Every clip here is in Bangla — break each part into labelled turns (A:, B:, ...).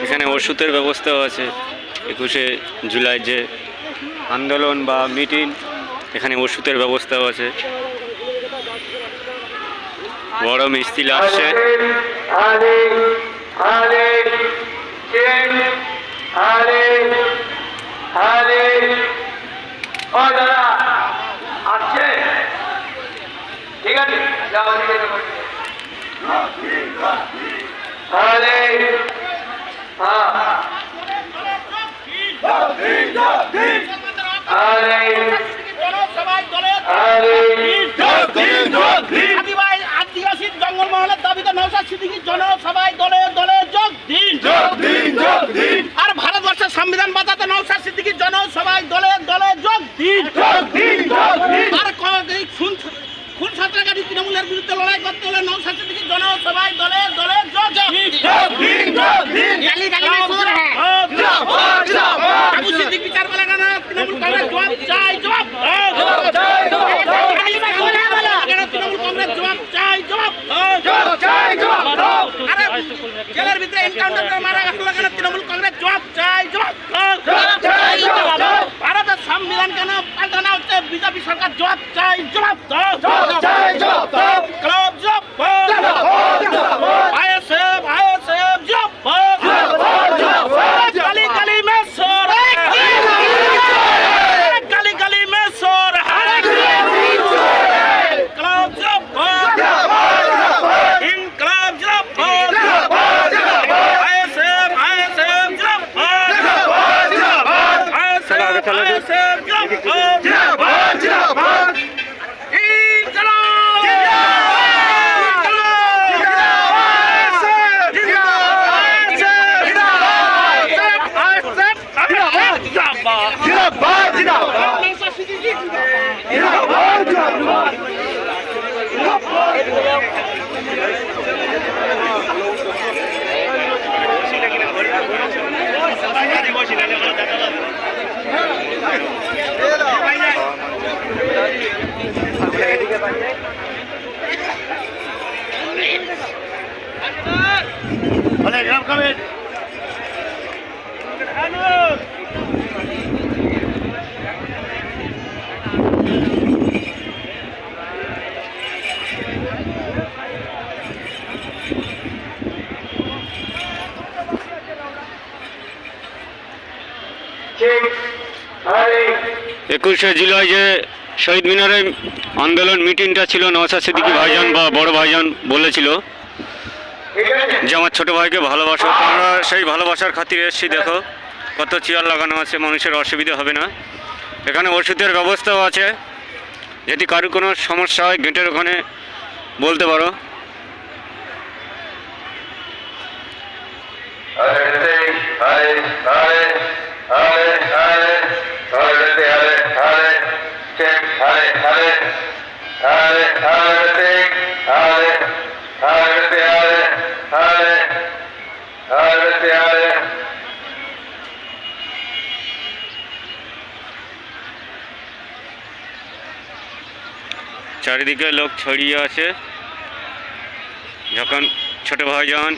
A: এখানে ওষুধের ব্যবস্থাও আছে। 21শে জুলাই যে আন্দোলন বা মিটিং, এখানে ওষুধের ব্যবস্থাও আছে। বড় মিছিল আসছে।
B: ঠিক আছে, আদিবাসী জঙ্গলমহলের দাবিতে নওশাদ সিদ্দিকী জনসভায় দলে দলে যোগ দিন। আর ভারতবর্ষের সংবিধান বাঁচাতে নওশাদ সিদ্দিকী জনসভায় দলে দলে যোগ দিন। আর খুন সন্ত্রাসী তৃণমূলের বিরুদ্ধে লড়াই করতে হলে নওশাদ সিদ্দিকী জনসভায় দলে দলে যোগ দিন। আবু সিদ্দিক বিচার বলে কেন? তৃণমূল কংগ্রেস জবাব চাই, জবাব তৃণমূল কংগ্রেস জবাব চাই, জবাব। আরে জেলের ভিতরে এনকাউন্টার করে মারা গেল কেন? তৃণমূল কংগ্রেস জবাব চাই, জবাব। ভারতের সংবিধান কেন পাল্টানো হচ্ছে? বিজেপি সরকার জবাব চাই, জবাব। ক্লাব জবাব, আইএসএফ জবাব। গলি গলি মে সোর, গলি গলি মে সোর, ক্লাব জবাব, ইনকলাব জবাব, আইএসএফ জবাব।
A: একুশে জুলাই যে শহীদ মিনারে আন্দোলন মিটিংটা ছিল, নওশাদ সিদ্দিকী ভাইজান বা বড় ভাইজান বলেছিল যে আমার ছোটো ভাইকে ভালোবাসো। তো আমরা সেই ভালোবাসার খাতিরে এসেছি। দেখো কত চেয়ার লাগানো আছে, মানুষের অসুবিধা হবে না। এখানে ওষুধের ব্যবস্থাও আছে, যদি কারো কোনো সমস্যা হয় গেটের ওখানে বলতে পারো। চারিদিকে লোক ছড়িয়ে আছে। যখন ছোট ভাইজান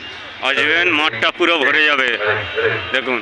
A: আসবেন মাঠটা পুরো ভরে যাবে। দেখুন।